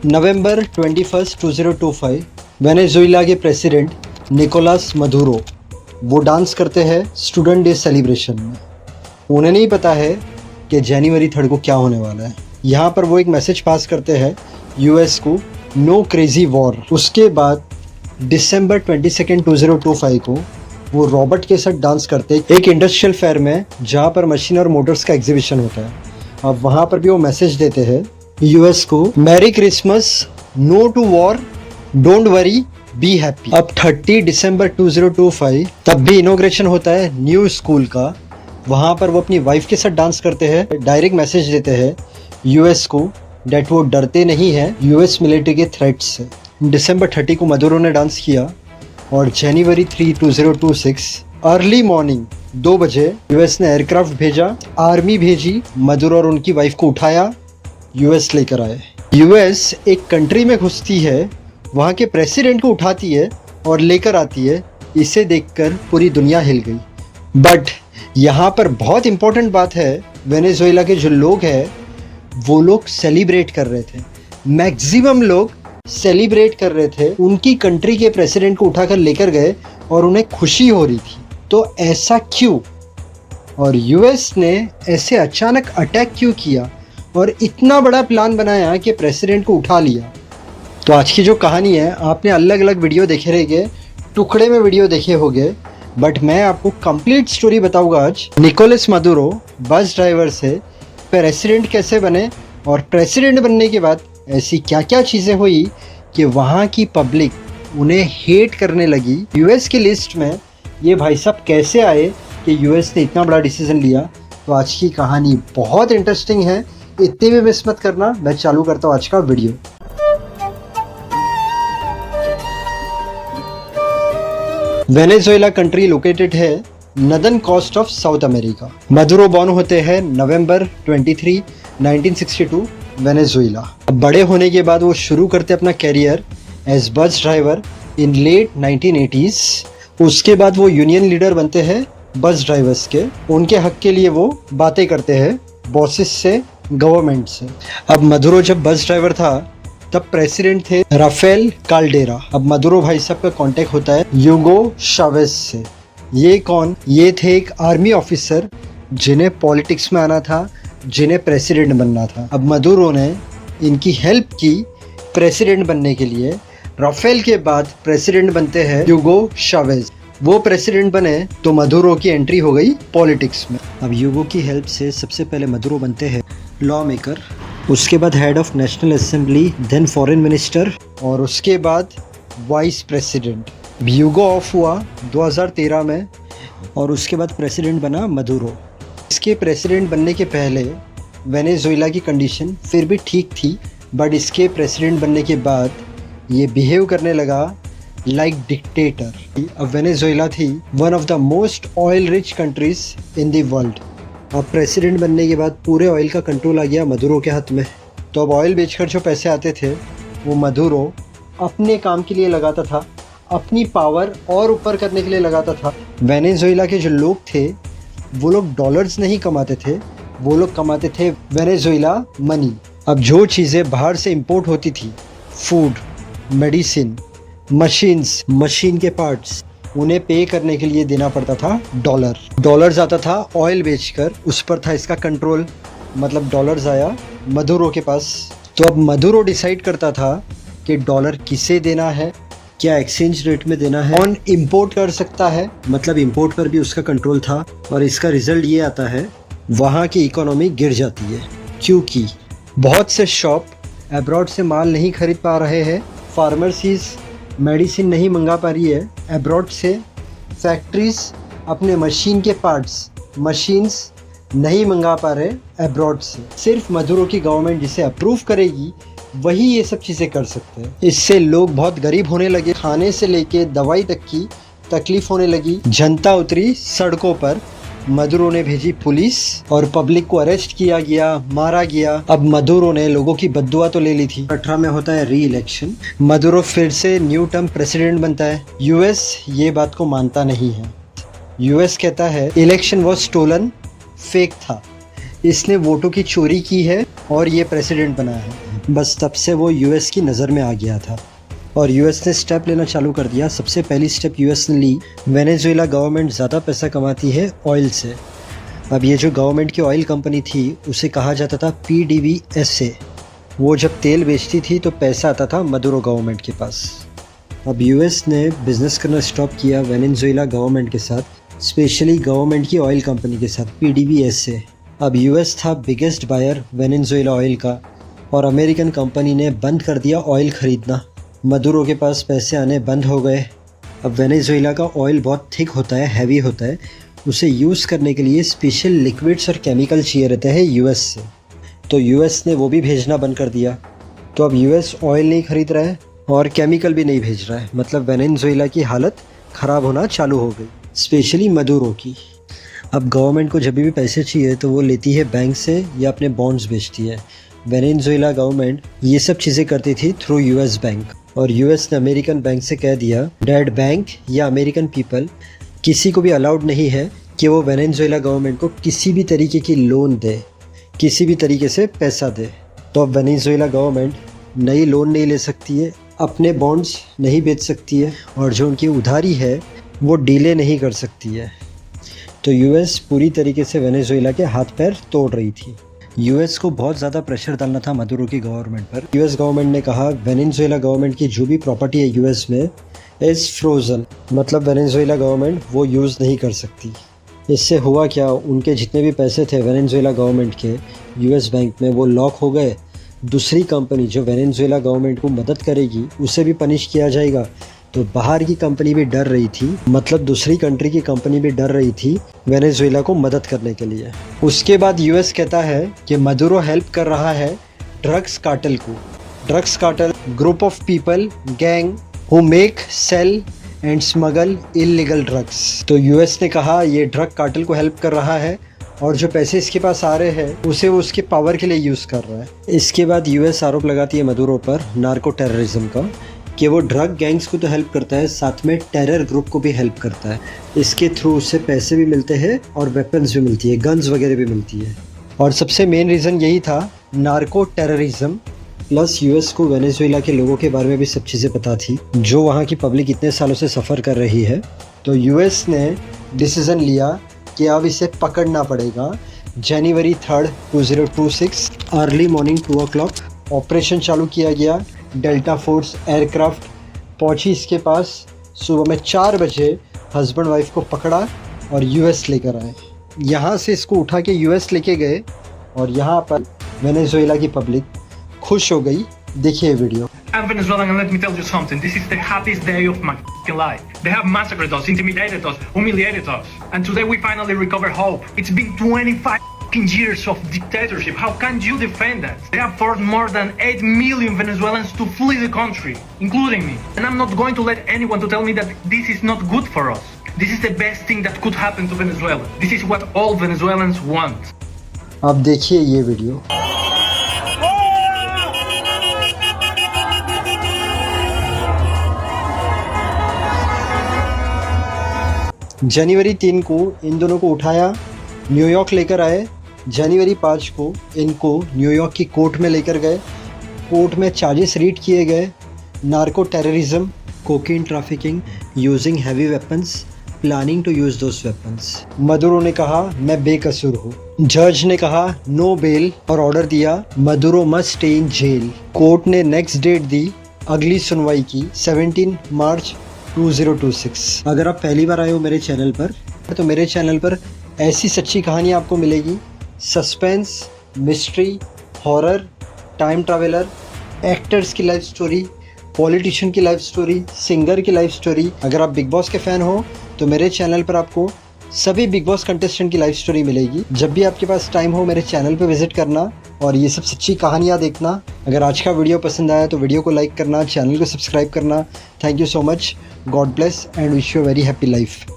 नवंबर 21, 2025 Venezuela के president Nicolas Maduro वो dance करते हैं स्टूडेंट डे सेलिब्रेशन में। उन्हें नहीं पता है कि जनवरी 3 को क्या होने वाला है। यहाँ पर वो एक मैसेज पास करते हैं यूएस को, नो क्रेजी वॉर। उसके बाद दिसंबर 22, 2025 को वो रॉबर्ट के साथ डांस करते हैं एक इंडस्ट्रियल फेयर में, जहाँ पर मशीन और मोटर्स का एग्जीबिशन होता है। अब वहाँ पर भी वो मैसेज देते हैं यूएस को, merry Christmas, no to war, don't worry, be happy. अब 30 दिसंबर 2025 तब भी इनॉग्रेशन होता है न्यू स्कूल का। वहाँ पर वो अपनी वाइफ के साथ डांस करते हैं, डायरेक्ट मैसेज देते हैं यूएस को डेट वो डरते नहीं हैं यूएस मिलिट्री के थ्रेट्स से। दिसंबर 30 को मदुरो ने डांस किया और जनवरी 3, 2026 अर्ली मॉर्निंग 2 बजे यूएस ने एयरक्राफ्ट भेजा, आर्मी भेजी, मदुरो और उनकी वाइफ को उठाया, यूएस लेकर आए। यूएस एक कंट्री में घुसती है, वहाँ के प्रेसिडेंट को उठाती है और लेकर आती है। इसे देखकर पूरी दुनिया हिल गई। बट यहाँ पर बहुत इंपॉर्टेंट बात है, वेनेजुएला के जो लोग हैं वो लोग सेलिब्रेट कर रहे थे। मैक्सिमम लोग सेलिब्रेट कर रहे थे, उनकी कंट्री के प्रेसिडेंट को उठाकर लेकर गए और उन्हें खुशी हो रही थी। तो ऐसा क्यों? और यूएस ने ऐसे अचानक अटैक क्यों किया और इतना बड़ा प्लान बनाया कि प्रेसिडेंट को उठा लिया? तो आज की जो कहानी है, आपने अलग अलग वीडियो देखे रहेंगे, टुकड़े में वीडियो देखे होंगे, बट मैं आपको कंप्लीट स्टोरी बताऊंगा आज। निकोलस मदुरो बस ड्राइवर से प्रेसिडेंट कैसे बने और प्रेसिडेंट बनने के बाद ऐसी क्या क्या चीज़ें हुई कि वहाँ की पब्लिक उन्हें हेट करने लगी। यूएस की लिस्ट में ये भाई साहब कैसे आए कि यूएस ने इतना बड़ा डिसीजन लिया। तो आज की कहानी बहुत इंटरेस्टिंग है, इतने भी मिस मत करना। मैं चालू करता हूँ आज का वीडियो। वेनेजुएला कंट्री लोकेटेड है northern coast of South America. Maduro born होते हैं नवंबर 23, 1962 वेनेजुएला। अब बड़े होने के बाद वो शुरू करते अपना कैरियर एज बस ड्राइवर इन लेट 1980s। उसके बाद वो यूनियन लीडर बनते हैं बस ड्राइवर्स के। उनके हक के लिए वो बातें करते हैं बॉसेस से, गवर्नमेंट से। अब मदुरो जब बस ड्राइवर था तब प्रेसिडेंट थे राफेल काल्डेरा। अब मदुरो भाई साहब का कांटेक्ट होता है यूगो शावेज से। ये कौन? ये थे एक आर्मी ऑफिसर जिन्हें पॉलिटिक्स में आना था, जिन्हें प्रेसिडेंट बनना था। अब मदुरो ने इनकी हेल्प की प्रेसिडेंट बनने के लिए। राफेल के बाद प्रेसिडेंट बनते हैं यूगो शावेज। वो प्रेसिडेंट बने तो मदुरो की एंट्री हो गई पॉलिटिक्स में। अब यूगो की हेल्प से सबसे पहले मदुरो बनते हैं लॉ मेकर, उसके बाद head of National Assembly, then foreign minister और उसके बाद वाइस प्रेसिडेंट। यूगो ऑफ हुआ 2013 में और उसके बाद प्रेसिडेंट बना मदुरो। इसके प्रेसिडेंट बनने के पहले वेनेजुएला की कंडीशन फिर भी ठीक थी, बट इसके प्रेसिडेंट बनने के बाद ये बिहेव करने लगा लाइक डिक्टेटर। अब वेनेजुएला थी one of the most oil rich countries in the world. अब प्रेसिडेंट बनने के बाद पूरे ऑयल का कंट्रोल आ गया मदुरो के हाथ में। तो अब ऑयल बेचकर जो पैसे आते थे वो मदुरो अपने काम के लिए लगाता था, अपनी पावर और ऊपर करने के लिए लगाता था। वेनेजुएला के जो लोग थे वो लोग डॉलर्स नहीं कमाते थे, वो लोग कमाते थे वेनेजुएला मनी। अब जो चीज़ें बाहर से इंपोर्ट होती थी, फूड, मेडिसिन, मशीन्स, मशीन के पार्ट्स, उन्हें पे करने के लिए देना पड़ता था डॉलर्स आता था ऑयल बेचकर, उस पर था इसका कंट्रोल। मतलब डॉलर्स आया मदुरो के पास। तो अब मदुरो डिसाइड करता था कि डॉलर किसे देना है, क्या एक्सचेंज रेट में देना है, कौन इंपोर्ट कर सकता है, मतलब इंपोर्ट पर भी उसका कंट्रोल था। और इसका रिजल्ट ये आता है, वहाँ की इकोनॉमी गिर जाती है क्योंकि बहुत से शॉप अब्रॉड से माल नहीं खरीद पा रहे हैं, फार्मेसीज मेडिसिन नहीं मंगा पा रही है अब्रॉड से, फैक्ट्रीज अपने मशीन के पार्ट्स, मशीन्स नहीं मंगा पा रहे अब्रॉड से। सिर्फ मदुरो की गवर्नमेंट जिसे अप्रूव करेगी वही ये सब चीज़ें कर सकते हैं। इससे लोग बहुत गरीब होने लगे, खाने से लेके दवाई तक की तकलीफ होने लगी। जनता उतरी सड़कों पर, मदुरो ने भेजी पुलिस और पब्लिक को अरेस्ट किया गया, मारा गया। अब मदुरो ने लोगों की बद्दुआ तो ले ली थी। 18 में होता है री इलेक्शन, मदुरो फिर से न्यू टर्म प्रेसिडेंट बनता है। यूएस ये बात को मानता नहीं है। यूएस कहता है इलेक्शन वॉज स्टोलन, फेक था, इसने वोटों की चोरी की है और ये प्रेसिडेंट बना है। बस तब से वो यूएस की नज़र में आ गया था और यूएस ने स्टेप लेना चालू कर दिया। सबसे पहली स्टेप यूएस ने ली, वेनेजुएला गवर्नमेंट ज़्यादा पैसा कमाती है ऑयल से। अब ये जो गवर्नमेंट की ऑयल कंपनी थी उसे कहा जाता था PDVSA। वो जब तेल बेचती थी तो पैसा आता था मदुरो गवर्नमेंट के पास। अब यूएस ने बिज़नेस करना स्टॉप किया वेनेजुएला गवर्नमेंट के साथ, स्पेशली गवर्नमेंट की ऑयल कंपनी के साथ PDVSA। अब यूएस था बिगेस्ट बायर वेनेजुएला ऑयल का और अमेरिकन कंपनी ने बंद कर दिया ऑयल ख़रीदना। मदुरो के पास पैसे आने बंद हो गए। अब वेनेजुएला का ऑयल बहुत थिक होता है, हैवी होता है, उसे यूज़ करने के लिए स्पेशल लिक्विड्स और केमिकल चाहिए रहते हैं यूएस से, तो यूएस ने वो भी भेजना बंद कर दिया। तो अब यूएस ऑयल नहीं ख़रीद रहा है और केमिकल भी नहीं भेज रहा है, मतलब वेनेजुएला की हालत ख़राब होना चालू हो गई, स्पेशली मदुरो की। अब गवर्नमेंट को जब भी पैसे चाहिए तो वो लेती है बैंक से या अपने बॉन्ड्स बेचती है। वेनेजुएला गवर्नमेंट ये सब चीज़ें करती थी थ्रू यूएस बैंक, और यूएस ने अमेरिकन बैंक से कह दिया डैड बैंक या अमेरिकन पीपल किसी को भी अलाउड नहीं है कि वो वेनेजुएला गवर्नमेंट को किसी भी तरीके की लोन दे, किसी भी तरीके से पैसा दे। तो अब वेनेजुएला गवर्नमेंट नई लोन नहीं ले सकती है, अपने बॉन्ड्स नहीं बेच सकती है, और जो उनकी उधारी है वो डीले नहीं कर सकती है। तो यूएस पूरी तरीके से वेनेजुएला के हाथ पैर तोड़ रही थी। यूएस को बहुत ज़्यादा प्रेशर डालना था मदुरो की गवर्नमेंट पर। यूएस गवर्नमेंट ने कहा वेनेजुएला गवर्नमेंट की जो भी प्रॉपर्टी है यूएस में इज़ फ्रोज़न, मतलब वेनेजुएला गवर्नमेंट वो यूज़ नहीं कर सकती। इससे हुआ क्या, उनके जितने भी पैसे थे वेनेजुएला गवर्नमेंट के यूएस बैंक में वो लॉक हो गए। दूसरी कंपनी जो वेनेजुएला गवर्नमेंट को मदद करेगी उसे भी पनिश किया जाएगा। तो बाहर की कंपनी भी डर रही थी, मतलब दूसरी कंट्री की कंपनी भी डर रही थी वेनेजुएला को मदद करने के लिए। उसके बाद यूएस कहता है कि मदुरो हेल्प कर रहा है ड्रग्स कार्टेल को। Drugs cartel group of people, gang who make, sell and smuggle illegal drugs. तो यूएस ने कहा ये ड्रग कार्टेल को हेल्प कर रहा है और जो पैसे इसके पास आ रहे हैं उसे वो उसके पावर के लिए यूज़ कर रहा है। इसके बाद यूएस आरोप लगाती है मदुरो पर नार्को टेररिज्म का, कि वो ड्रग गैंग्स को तो हेल्प करता है, साथ में टेरर ग्रुप को भी हेल्प करता है। इसके थ्रू उससे पैसे भी मिलते हैं और वेपन्स भी मिलती है, गन्स वगैरह भी मिलती है। और सबसे मेन रीज़न यही था नार्को टेररिज्म, प्लस यूएस को वेनेजुएला के लोगों के बारे में भी सब चीज़ें पता थी, जो वहाँ की पब्लिक इतने सालों से सफ़र कर रही है। तो यूएस ने डिसीज़न लिया कि अब इसे पकड़ना पड़ेगा। जनवरी 3, 2026 अर्ली मॉर्निंग 2 o'clock ऑपरेशन चालू किया गया। डेल्टा फोर्स एयरक्राफ्ट पहुंची इसके पास, सुबह में 4 बजे हस्बैंड वाइफ को पकड़ा और यूएस लेकर आए। यहाँ से इसको उठा के यूएस लेके गए और यहाँ पर वेनेजुएला की पब्लिक खुश हो गई। देखिए video. I'm Venezuelan and let me tell you something. This is the happiest day of my life. They have massacred us, intimidated us, humiliated us. And today we finally recover hope. It's been 25 years of dictatorship. How can you defend that? They have forced more than 8 million Venezuelans to flee the country, including me. And I'm not going to let anyone to tell me that this is not good for us. This is the best thing that could happen to Venezuela. This is what all Venezuelans want. आप देखिए ये video. जनवरी 3 को इन दोनों को उठाया, New York लेकर आए। जनवरी 5 को इनको न्यूयॉर्क की कोर्ट में लेकर गए। कोर्ट में चार्जेस रीड किए गए, narco terrorism, cocaine trafficking, using heavy weapons, planning to use those weapons. Maduro ने कहा मैं बेकसूर हूँ। जज ने कहा नो बेल और ऑर्डर दिया Maduro must stay in jail. Court ने नेक्स्ट डेट दी अगली सुनवाई की 17 मार्च 2026। अगर आप पहली बार आए हो मेरे चैनल पर तो मेरे चैनल पर ऐसी सच्ची कहानी आपको मिलेगी। Suspense, mystery, horror, time traveller, actors की लाइफ स्टोरी, पॉलिटिशियन की लाइफ स्टोरी, सिंगर की लाइफ स्टोरी। अगर आप बिग बॉस के फ़ैन हो तो मेरे चैनल पर आपको सभी बिग बॉस कंटेस्टेंट की लाइफ स्टोरी मिलेगी। जब भी आपके पास टाइम हो मेरे चैनल पर विजिट करना और ये सब सच्ची कहानियाँ देखना। अगर आज का वीडियो पसंद आया तो वीडियो को लाइक करना, चैनल को सब्सक्राइब करना। Thank you so much. God bless and wish you a very happy life.